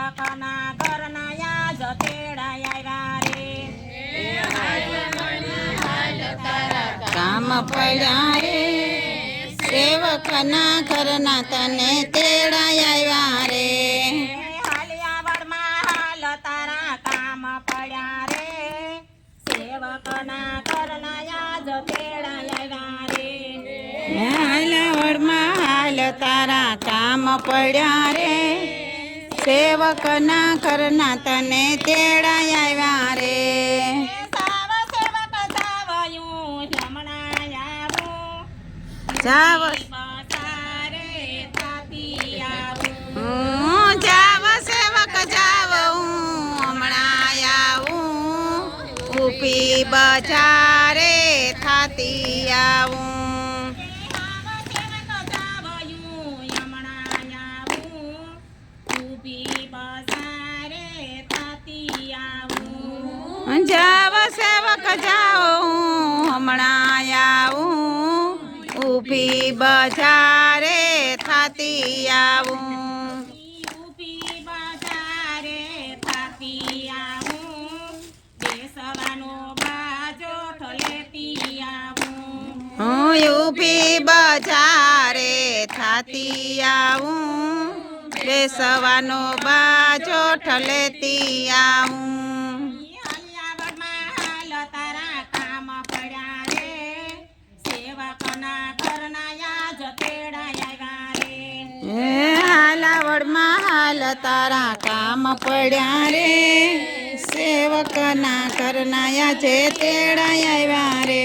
સેવકના ઘરના યાજ તેડા આવ્યા રે કામ પડ્યા રે સેવકના ઘરના તને તેડા આવ્યા રે હાલિયા વડમાં હાલ તારા કામ પડ્યા રે સેવકના ઘરના યાજ તેડા આવ્યા રે હાલવડમાં હાલ તારા કામ પડ્યા રે સેવકના ઘરના તને તેડા આવ્યા રે સાવ સેવક જાવયું હમણાં આવું જાવ બસારે થાતી આવું જાવ સેવક જાવ હું હમણાં આવું ઉપી બજારે થાતી આવું જાવ સેવક જાઓ હું હમણાં આવું ઊભી બજારે થાતી આવું હું ઊભી બજારે થાતી આવું બેસવાનો બાજોઠ લેતી આવું હાલાવડમાં હાલ તારા કામ પડ્યા રે સેવકના ઘરના યાજે તેડા આવ્યા રે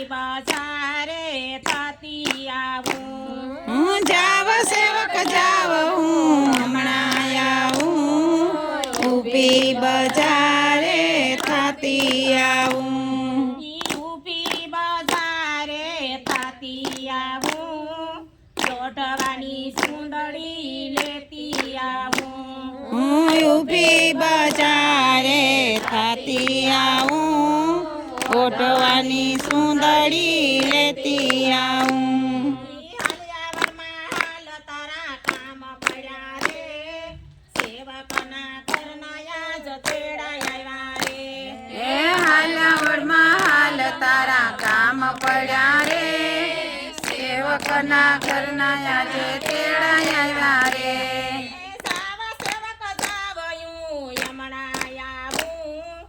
બજારે થાતી આવું હું જાવ સેવક જાવ હું હમણાં આવું ઊભી બજારે થાતી આવું સુંદરી લેતી આવું હું ઊભી બજારે થાતી આવું ઓઢવાની સુંદરી લેતી આવું હાલ તારા કામ પડ્યા રે સેવકના ઘરના યાજ તેડા આવ્યા રે હાલાવડમાં હાલ તારા કામ પડ્યા રે સેવકના ઘરના યાજે તેડા આવ્યા રે સાવ સેવક જાવયું હમણાં આવું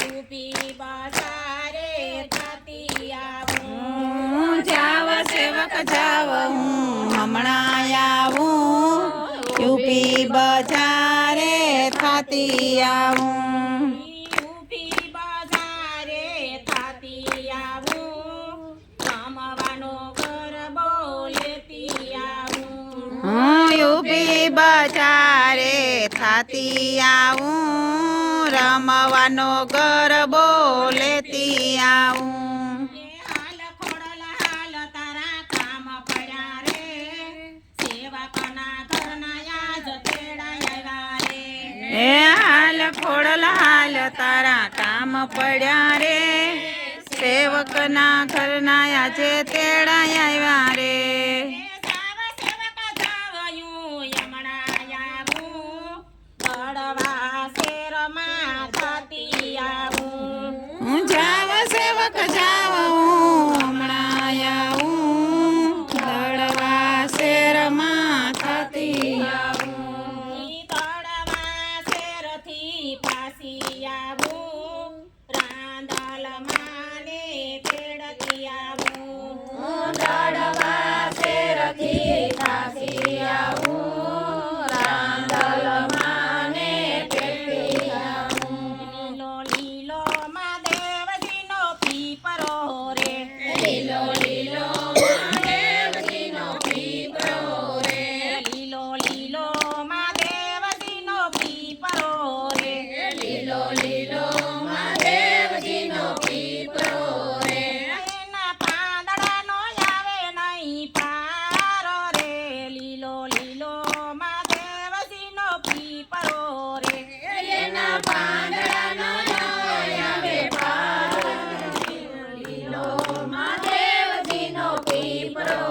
ઊભી બજારે થાતી આવું જાવ સેવક જાવ હું હમણાં આવું ઊભી બજારે થાતી આવું ઊભી બજારે થાતી આવું રમવાનો ગરબો લેતી આવું હું ઊભી બજારે થાતી આવું રમવાનો ગરબો લેતી આવું હાલ ખોડલ હાલ તારા કામ પડ્યા રે સેવકના ઘરના યાજ તેડા આવ્યા રે હાલ ખોડલ હાલ તારા કામ પડ્યા રે સેવકના ઘરના યાજે તેડા આવ્યા રે સાવ સેવક જાવયું હમણાં આવું બળવા શેરમાં થાતી આવું હું જાવ સેવક જાવ હું હમણાં આવું દળવા શેરમાં થાતી તળવા શેરથી પાસી આવું રાંદલ માને તેડતી આવું દળવા શેરથી પાસી આવું રાંદલ માને તેડતી આવું લીલો લીલો મહાદેવજીનો પીપરો રે લીલો લીલો મહાદેવજીનો પીપરો રે લીલો લીલો મહાદેવજીનો પીપરો રે લીલો લીલો મહાદેવજીનો પીપરો રે એના પાંદડાનો આવે નહીં પારો રે લીલો લીલો મહાદેવજીનો પીપરો રે એના પાંદડાનો આવે પારો લીલો મહાદેવજીનો પીપરો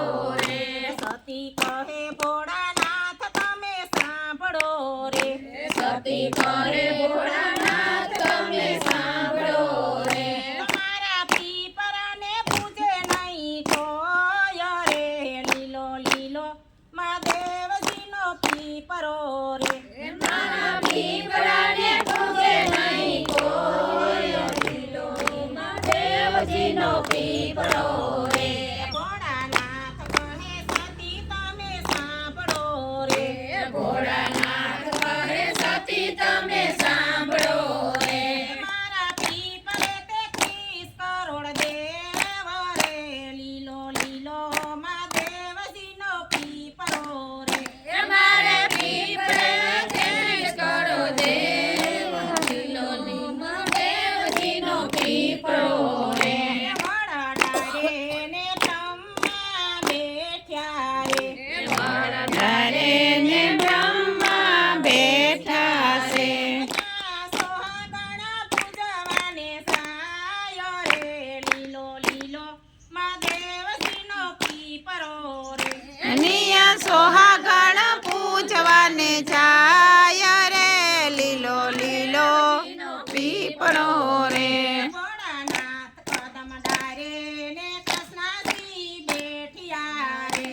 પીપળો રે ભોળાનાથ કદમ ડારે ને કૃષ્ણજી બેઠિયા રે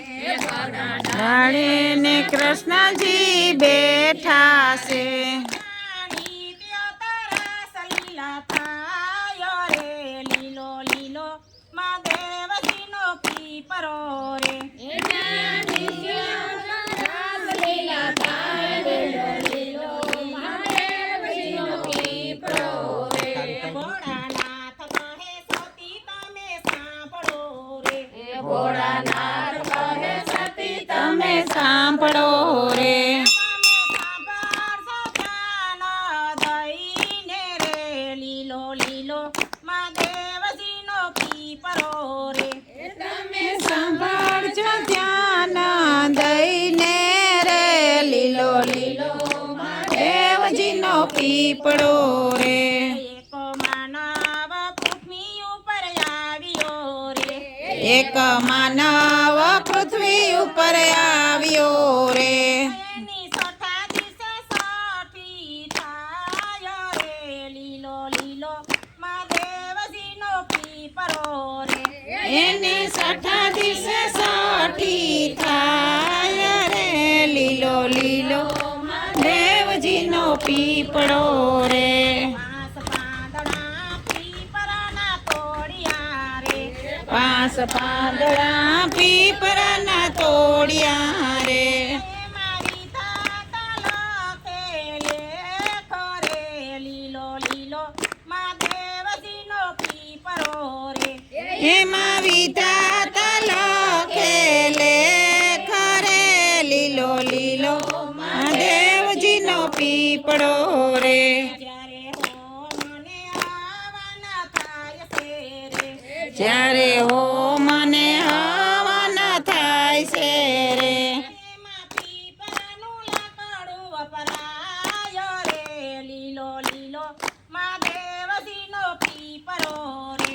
ડાળે ને કૃષ્ણજી બેઠા છે જાણી ત્યો તરસ લીલા થાય રે લીલો લીલો મહાદેવજીનો પીપરો રે ભોળાનાથ કહે સતી તમે સાંભળો રે ભોળાનાથ કહે સતી તમે સાંભળો રે તમે સાંભળશો ધ્યાન દઈને રે લીલો લીલો મહાદેવજીનો પીપરો રે તમે સાંભળજો ધ્યાન દઈને રે લીલો લીલો મહાદેવજીનો પીપળો રે એક માનવ પૃથ્વી ઉપર આવ્યો રે એક માનવ પૃથ્વી ઉપર આવ્યો રે એની સોઠા દિશે સોઠી થાય રે લીલો લીલો મહાદેવજીનો પીપરો રે એની સઠા દિવસે સોઠી થાય રે લીલો લીલો દેવજીનો પીપળો રે પાંચ પાંદડા પીપરાના તોડિયા રે પાંચ પાંદડા પીપરાના તોડિયા રે એમાં વિધાતા લખે લેખ રે લીલો લીલો મહાદેવજીનો પીપરો રે જ્યારે હો મને હવન થાય છે રે એમાં પીપરાનું લાકડું વપરાય રે લીલો લીલો મહાદેવજીનો પીપરો રે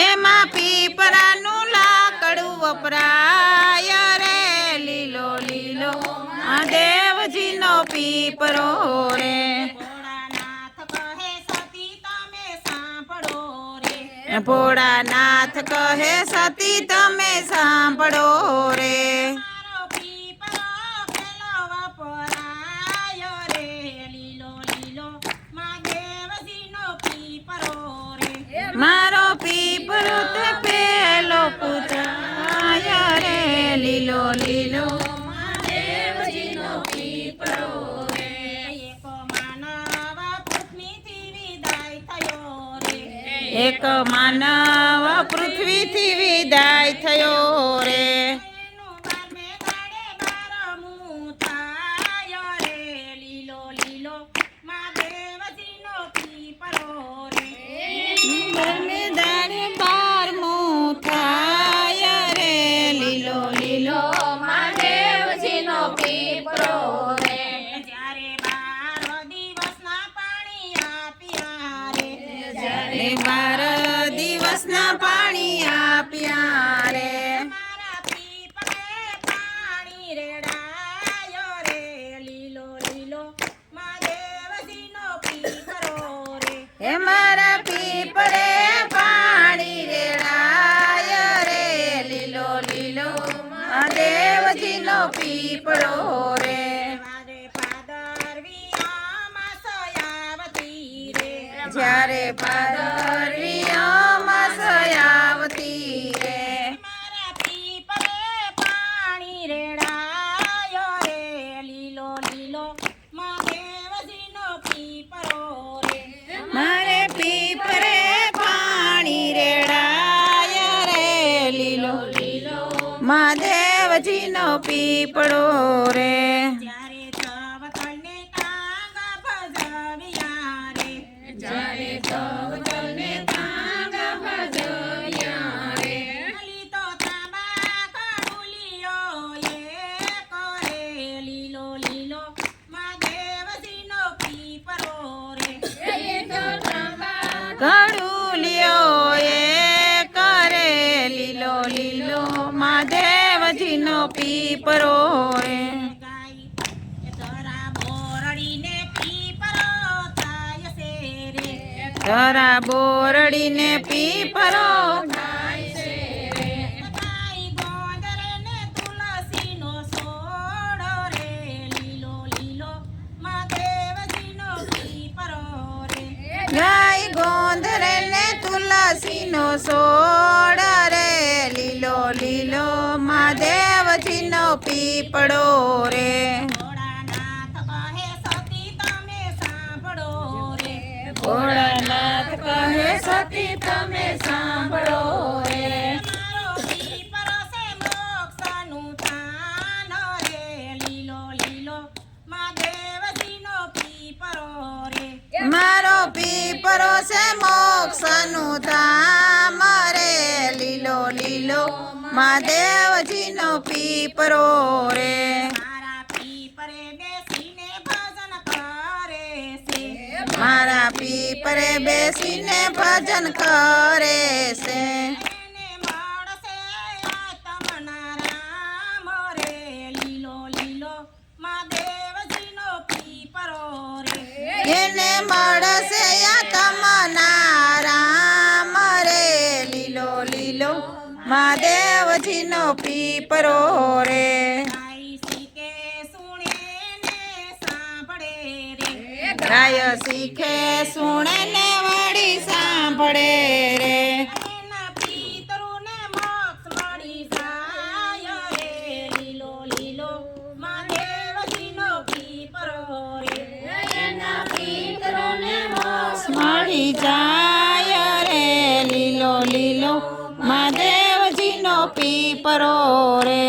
એમાં પીપરાનું લાકડું વપરાય રે લીલો લીલો મહાદેવજીનો પીપરો રે ભોળાનાથ કહે સતી તમે સાંભળો રે ભોળાનાથ કહે સતી તમે સાંભળો રે મારો પીપરો પેલો પુરાય રે લીલો લીલો મહાદેવજીનો પીપરો રે એક માનવ પૃથ્વીથી વિદાય થયો રે એક માનવ પૃથ્વીથી વિદાય થયો રે એનું બારમે દાડે બારમું થાય રે લીલો લીલો મહાદેવજીનો પીપરો રે બરમે દાડે બારમું થાય રે લીલો લીલો મહાદેવજીનો પીપરો રે જ્યારે 12 દિવસના પાણી આપ્યા રે જ્યારે 12 દિવસના પાણી આપ્યા રે મારા પીપળે પાણી રેડાયો રે લીલો લીલો મહાદેવજીનો પીપરો રે હે મારા પીપળે પાણી રેડાય રે લીલો લીલો મહાદેવજીનો પીપળો રે વારે પાદરવી આમાસ આવતી રે જ્યારે ભાદરવી અમાસ આવતી રે મારા પીપળે પાણી રેડાયો રે લીલો લીલો મહાદેવજીનો પીપરો રે મારે પીપરે પાણી રેડાય રે લીલો લીલો મહાદેવજીનો પીપળો રે જ્યારે ચવતલને કાંગા ભજવ્યા રે જ્યારે ચવતલને કાંગા ભજવ્યા રે અલી તો તાંબા કડુલિયો એ કરે લીલો લીલો મહાદેવજીનો પીપરો રે કડુલિયો એ કરે લીલો લીલો મહાદેવજીનો પીપરો રે ગાય તરા બોરડીને પીપરો થાય છે રે ધરા બોરડીને પીપરો ગાય ગોંદરે ને તુલસીનો છોડ રે લીલો લીલો મહાદેવજીનો પીપરો રે ગાય ગોંધરે ને તુલસીનો સોડ રે લીલો લીલો મહાદેવજીનો પીપળો રે ભોળાનાથ કહે સતી તમે સાંભળો રે ભોળાનાથ કહે સતી તમે સાંભળો રે મારો પીપરો છે મોક્ષનું થાન રે લીલો લીલો મહાદેવજીનો પીપરો રે મારો પીપરો છે મોક્ષનું ધામ રે લીલો લીલો મહાદેવજીનો પીપરો રે મારા પીપરે બેસીને ભજન કરે છે મારા પીપરે બેસીને ભજન કરે છે એને મળશે આત્મના રામ રે લીલો લીલો મહાદેવજીનો પીપરો રે એને મળશે તમના રામ રે લીલો લીલો મહાદેવજીનો પીપરો રે ગાય શીખે સુણે ને સાંભળે રે ગાય શીખે સુણે ને વળી સાંભળે રે એના પિતૃને મોક્ષ મળી જાય રે લીલો લીલો મહાદેવજીનો પીપરો રે એના પિતૃને મોક્ષ મળી જાય રે લીલો લીલો મહાદેવજીનો પીપરો રે